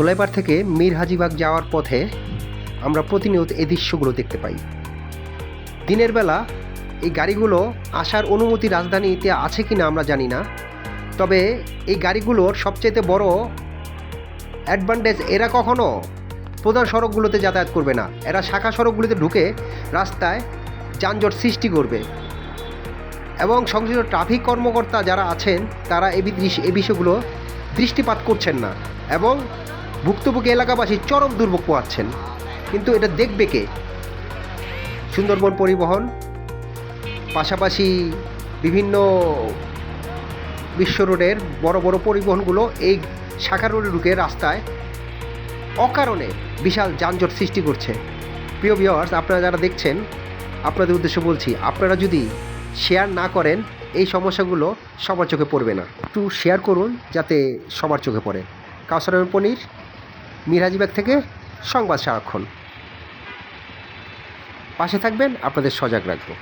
ধোলাইপাড় থেকে মীর হাজিবাগ যাওয়ার পথে আমরা প্রতিনিয়ত এই দৃশ্যগুলো দেখতে পাই। দিনের বেলা এই গাড়িগুলো আসার অনুমতি রাজধানীতে আছে কি না আমরা জানি না, তবে এই গাড়িগুলোর সবচেয়ে বড় অ্যাডভান্টেজ, এরা কখনো প্রধান সড়কগুলোতে যাতায়াত করবে না, এরা শাখা সড়কগুলোতে ঢুকে রাস্তায় যানজট সৃষ্টি করবে। এবং সংশ্লিষ্ট ট্রাফিক কর্মকর্তা যারা আছেন তারা এই বিষয়গুলো দৃষ্টিপাত করছেন না এবং ভুক্তভোগী এলাকাবাসী চরম দুর্ভোগ পোহাচ্ছেন। কিন্তু এটা দেখবে কে? সুন্দরবন পরিবহন, পাশাপাশি বিভিন্ন বিশ্ব রোডের বড় বড় পরিবহনগুলো এই শাখা রোডে ঢুকে রাস্তায় অকারণে বিশাল যানজট সৃষ্টি করছে। প্রিয় ভিউয়ার্স, আপনারা যারা দেখছেন, আপনাদের উদ্দেশ্যে বলছি, আপনারা যদি শেয়ার না করেন এই সমস্যাগুলো সবার চোখে পড়বে না। একটু শেয়ার করুন যাতে সবার চোখে পড়ে। কাউসার পনির, মীর হাজিবাগ থেকে সংবাদ সারাক্ষণ। পাশে থাকবেন, আপনাদের সজাগ রাখবো।